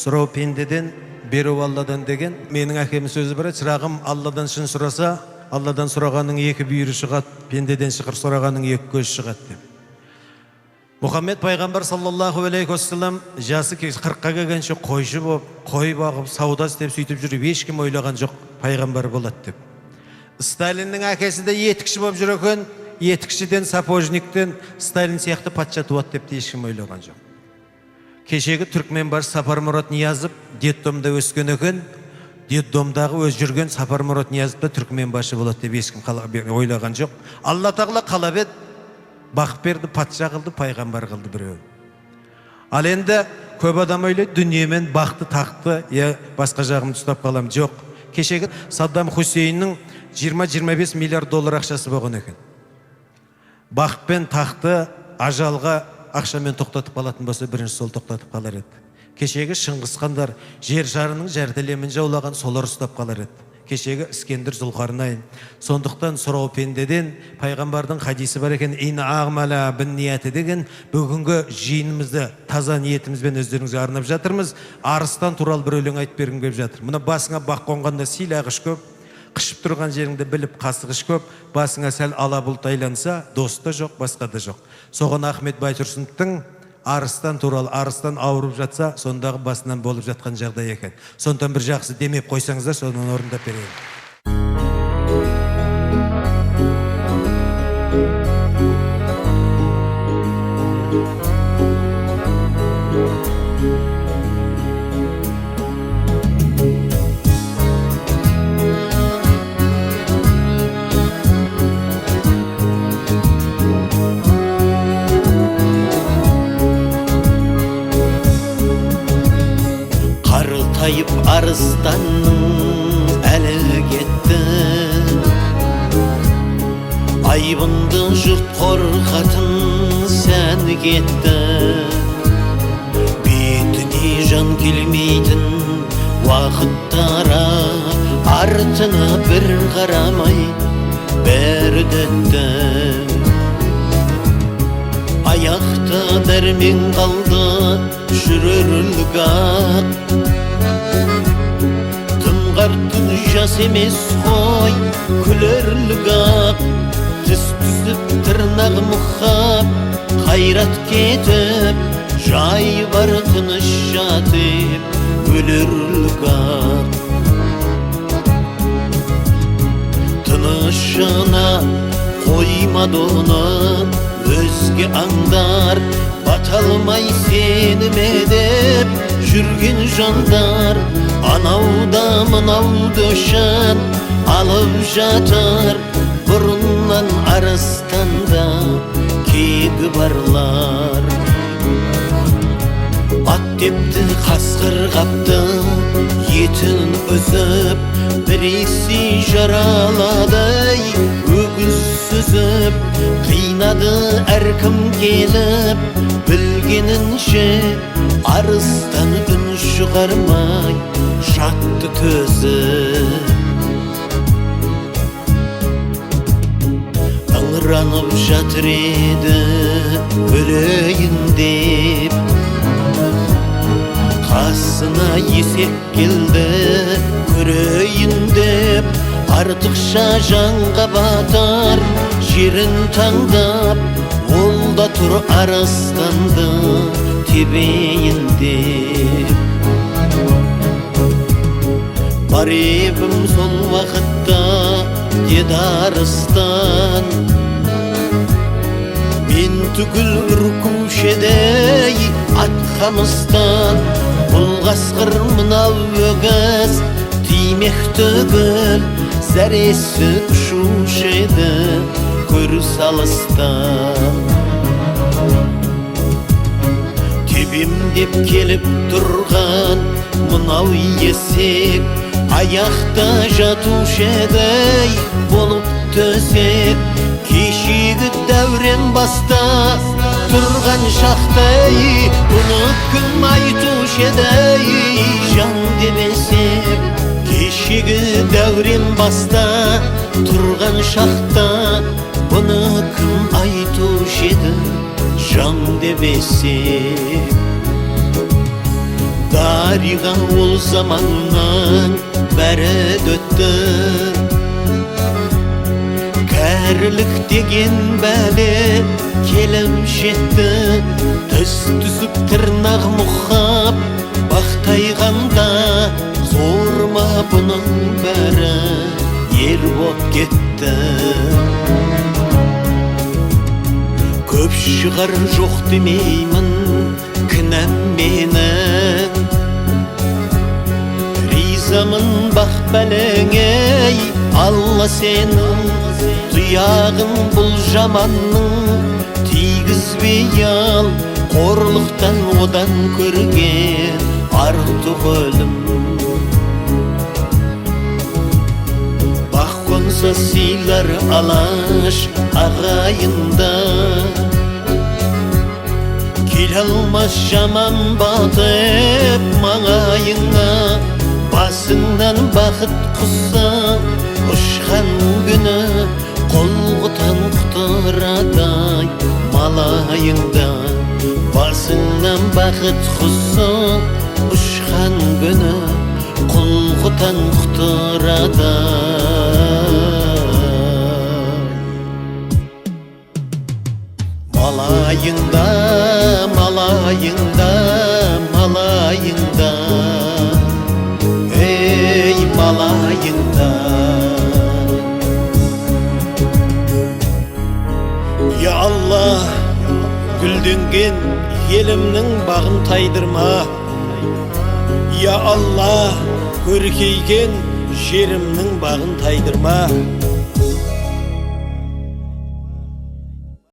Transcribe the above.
Сұрау пендеден, беру Алладан деген. Менің әкемнің сөзі бар, шырағым, Алладан шын сұраса, Алладан сұрағанның екі бүйірі шығады, пендеден шықыр сұрағанның екі көз шығады деп. Мұхаммед пайғамбар саллаллаху алейхи уассалам жасы 40-қа келгенше қойшы болып, қой бағып, сауда істеп сөйтіп жүріп, ешкім ойлаған жоқ пайғамбар болады деп. Сталиннің әкесі де етікші болып жүр екен, етікшіден, сапожниктен Сталин сияқты патша туады деп ешкім ойлаған жоқ. Кешегі түркменбашы Сапармұрат Ниязов детдомда өскен екен, детдомдағы өз жүрген Сапармұрат Ниязов да түркменбашы болады деп ешкім ойлаған жоқ. Алла тағала қалап еді, бақ берді, патша қылды, пайғамбар қылды біреуін. Ал енді көп адам ойлайды, дүниемен бақты, тақты, басқа жағымды ұстап қалам. Жоқ. Кешегі Саддам Хусейннің 20-25 миллиард доллар ақшасы болған екен. Бақ пен тақты ажалға ақшамен тоқтатып қалатын болса, бірінші сол тоқтатып қалар еді. Кешегі Шыңғысхандар жер шарының жәрделемін жаулаған, солар ұстап қалар еді. Кешегі Іскендір, Зұлқарнайын. Сондықтан сұрау пендеден пайғамбардың хадисі бар екен, ин ағмала бін ниеті деген. Бүгінгі жиынымызды таза ниетімізбен өздеріңізге арнап жатырмыз. Арыстан туралы бір өлең айтып бергім келіп жатыр. Мұна басыңа бақ қонғанда силағыш көп, қышып тұрған жеріңді біліп қасығыш көп, басыңа сәл ала бұлт айланса, дос та жоқ, басқа да жоқ. Соған Ахмет Байтұрсыновтың арыстан туралы, арыстан ауырып жатса, сондағы басынан болып жатқан жағдай екен. Сондықтан бір жақсы демеп қойсаңыздар, соны орындап берейін. Қартайып арыстанның әлі кетті, айбынды жұрт қорқатын сән кетті. Бетіне жан келмейтін уақыттара, артына бір қарамай бәрі өтті. Аяқта дәрмен қалды, жүрерлік ақ. Тымғартын жас емес қой, күлерлік ақ. Тіс түсіп, тырнақ мұхап, қайрат кетіп, жай бар тыныш жатып, өлерлік ақ. Тынышына қоймады оны өзге аңдар, баталмай сеніме деп жүрген жандар. Анауда мынауды шан алып жатыр, бұрыннан арыстанда кегі барлар. Ат депті, қасқыр қапты, етін үзіп, біресе жараладай өгіз сүзіп. Қинады әркім келіп, білгенінше арыстан үн шығармай жатты төзіп. Ыңыранып жатыр еді өлейін деп, қасына есек келді көрейін деп. Артықша жанға батар жерін таңдап, ол да тұр арыстанды тебейін деп. Бар ебім сол уақытта деді арыстан, мен түгіл үркушедей атқамыстан. Бұл қасқыр мынау өгіз тимек түгіл, зәресі ұшушы еді көріс алыстан. Тебем деп келіп тұрған мынау есек, аяқта жатушы еді болып төсек. Кешегі дәурен баста тұрған шақтай, бұны кім айтушы еді жан демесек. Кешегі дәурен баста тұрған шақта, бұны кім айтушы еді жан демесек. Дариға ол заманнан бәрі өтті. Кәрілік деген бәле келім жетті. Түс түсіп тырнақ мұхап бақтайғанда, зор ма бұның бәрі ер боп кетті. Көп шығар жоқ демеймін, кінәм менің. Ризамын бақ бәлеңей, Алла сенің. Тұяғын бұл жаманның тигізбей ал, қорлықтан одан көрген артық өлім. Бақ қонса сыйлар алаш ағайында, келе алмас жаман батып маңайыңа. Басыңнан бақыт құсса ұшқан күні, қолғытан құтырадай малайыңда. Басыңнан бақыт құсса ұшқан күні, қолғытан құтырадай малайыңда, малайыңда, малайыңда, ей малайыңда. Я Алла, гүлденген елімнің бағын тайдырма. Я Алла, көркейген жерімнің бағын тайдырма.